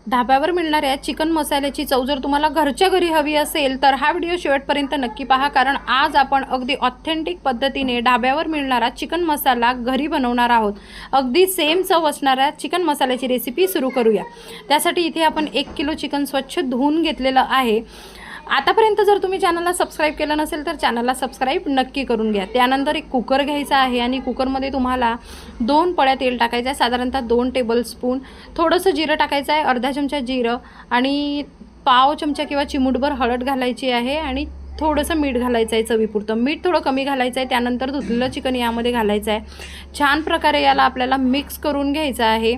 धाब्यावर मिळणाऱ्या चिकन मसाल्याची चव जर तुम्हाला घरच्या घरी हवी असेल तर हा व्हिडिओ शेवटपर्यंत नक्की पहा, कारण आज आपण अगदी ऑथेंटिक पद्धतीने धाब्यावर मिळणारा चिकन मसाला घरी बनवणार आहोत। अगदी सेम चव असणाऱ्या चिकन मसाल्याची रेसिपी सुरू करूया। त्यासाठी इथे आपण 1 किलो चिकन स्वच्छ धुवून घेतलेलं आहे। आतापर्यंत जर तुम्ही चॅनलला सबस्क्राइब केलं नसेल तर चॅनलला सबस्क्राइब नक्की करून घ्या। त्यानंतर एक कुकर घ्यायचा आहे आणि कुकरमध्ये तुम्हाला 2 पळ्या तेल टाकायचं आहे, साधारणतः 2 टेबलस्पून। थोडंसं जिरं टाकायचं आहे, अर्धा चमचा जिरं आणि पाव चमचा किंवा चिमूटभर हळद घालायची आहे आणि थोडंसं मीठ घालायचं आहे चवीपुरतं। मीठ थोडं कमी घालायचं आहे। त्यानंतर धुतलेलं चिकन यामध्ये घालायचं आहे। छान प्रकारे याला आपल्याला मिक्स करून घ्यायचं आहे।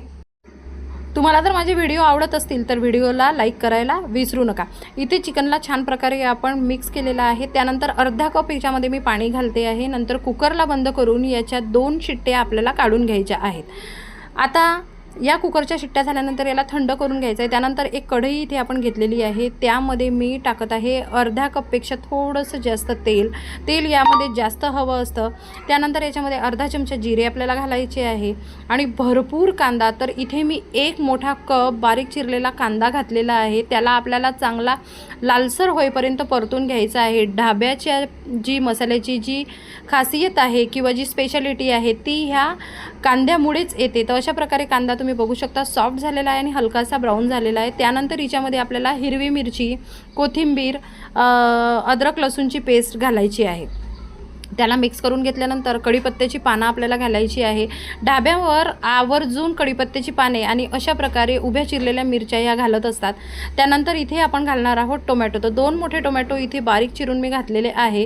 तुम्हाला जर माझे व्हिडिओ आवडत असतील तर व्हिडिओला लाईक करायला विसरू नका। इथे चिकनला छान प्रकारे आपण मिक्स केलेला आहे। त्यानंतर अर्धा कप याच्यामध्ये मी पाणी घालते आहे। नंतर कुकरला बंद करून याच्या 2 शिट्ट्या आपल्याला काढून घ्यायच्या आहेत। आता या कुकरच्या शिट्ट्या झाल्यानंतर याला थंड करून घ्यायचं आहे। त्यानंतर एक कढई इथे आपण घेतलेली आहे, त्यामध्ये मी टाकत आहे अर्धा कपपेक्षा थोडंसं जास्त तेल यामध्ये जास्त हवं असतं। त्यानंतर याच्यामध्ये अर्धा चमचा जिरे आपल्याला घालायचे आहे आणि भरपूर कांदा। तर इथे मी 1 मोठा कप बारीक चिरलेला कांदा घातलेला आहे। त्याला आपल्याला चांगला लालसर होईपर्यंत परतून घ्यायचा आहे। ढाब्याच्या जी मसाल्याची जी खासियत आहे किंवा जी स्पेशालिटी आहे ती ह्या कांद्यामुळेच येते। तर अशा प्रकारे कांदा तुम्ही बघू शकता सॉफ्ट झालेला आहे आणि हलकासा ब्राऊन झालेला आहे। त्यानंतर याच्यामध्ये आपल्याला हिरवी मिरची, कोथिंबीर, अद्रक लसूणची पेस्ट घालायची आहे। त्याला मिक्स करून घेतल्यानंतर कढीपत्त्याची पानं आपल्याला घालायची आहे। ढाब्यावर आवर्जून कढीपत्त्याची पाने आणि अशा प्रकारे उभ्या चिरलेल्या मिरच्या ह्या घालत असतात। त्यानंतर इथे आपण घालणार आहोत टोमॅटो। तर 2 मोठे टोमॅटो इथे बारीक चिरून मी घातलेले आहे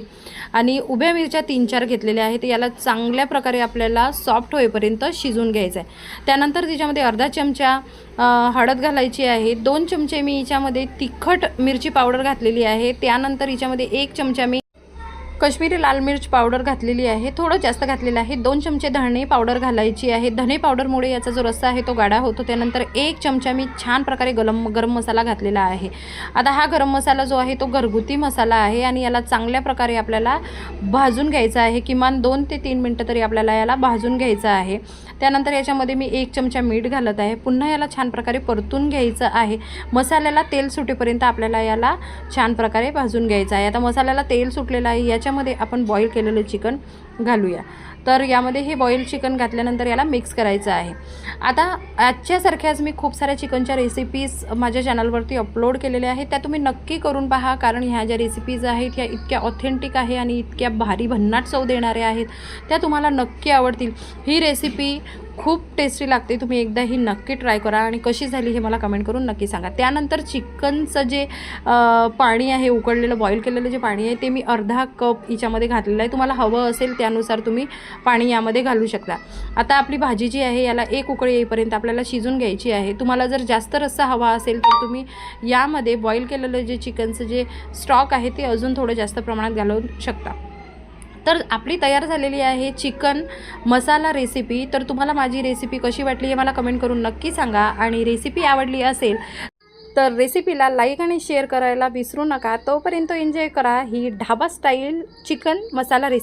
आणि उभ्या मिरच्या 3-4 घेतलेल्या आहेत। याला चांगल्या प्रकारे आपल्याला सॉफ्ट होईपर्यंत शिजून घ्यायचं आहे। त्यानंतर त्याच्यामध्ये अर्धा चमचा हळद घालायची आहे। 2 चमचे मी याच्यामध्ये तिखट मिरची पावडर घातलेली आहे। त्यानंतर याच्यामध्ये 1 चमचा मी कश्मीरी लाल मिर्च पावडर घातलेली आहे, थोडं जास्त घातलेलं आहे। 2 चमचे धणे पावडर घालायची आहे। धणे पावडरमुळे याचा जो रस्सा आहे तो गाढा होतो। त्यानंतर 1 चमचा मी छान प्रकारे गरम मसाला घातलेला आहे। आता हा गरम मसाला जो आहे तो घरगुती मसाला आहे आणि याला चांगल्या प्रकारे आपल्याला भाजून घ्यायचा आहे। किमान 2 ते 3 मिनिटं तरी आपल्याला याला भाजून घ्यायचं आहे। त्यानंतर याच्यामध्ये मी 1 चमचा मीठ घालत आहे। पुन्हा याला छान प्रकारे परतून घ्यायचं आहे। मसाल्याला तेल सुटेपर्यंत आपल्याला याला छान प्रकारे भाजून घ्यायचं आहे। आता मसाल्याला तेल सुटलेलं आहे, याच्यामध्ये आपण बॉईल केलेलं चिकन घालूया। तर यामध्ये हे बॉईल चिकन घातल्यानंतर याला मिक्स करायचं आहे। आता आजच्यासारख्याच मी खूप साऱ्या चिकनच्या रेसिपीज माझ्या चॅनलवरती अपलोड केलेल्या आहेत, त्या तुम्ही नक्की करून पहा, कारण ह्या ज्या रेसिपीज आहेत ह्या इतक्या ऑथेंटिक आहे आणि इतक्या भारी भन्नाट चव देणाऱ्या आहेत, त्या तुम्हाला नक्की आवडतील। ही रेसिपी खूप टेस्टी लागते, तुम्ही एकदा ही नक्की ट्राय करा आणि कशी झाली हे मला कमेंट करून नक्की सांगा। त्यानंतर चिकनचं जे पाणी आहे, उकळलेलं बॉईल केलेलं जे पाणी आहे ते मी अर्धा कप याच्यामध्ये घातलेलं आहे। तुम्हाला हवं असेल त्यानुसार तुम्ही पाणी यामध्ये घालू शकता। आता आपली भाजी जी आहे याला 1 उकळी येईपर्यंत आपल्याला शिजून घ्यायची आहे। तुम्हाला जर जास्त रस्सा हवा असेल तर तुम्ही यामध्ये बॉईल केलेलं जे चिकनचं जे स्टॉक आहे ते अजून थोडं जास्त प्रमाणात घालू शकता। तर आपली तयार झालेली आहे चिकन मसाला रेसिपी। तर तुम्हाला माझी रेसिपी कशी वाटली हे मला कमेंट करून नक्की सांगा आणि रेसिपी आवडली असेल तर रेसिपीला लाईक आणि शेअर करायला विसरू नका। तोपर्यंत एन्जॉय करा ही ढाबा स्टाईल चिकन मसाला रेसिपी।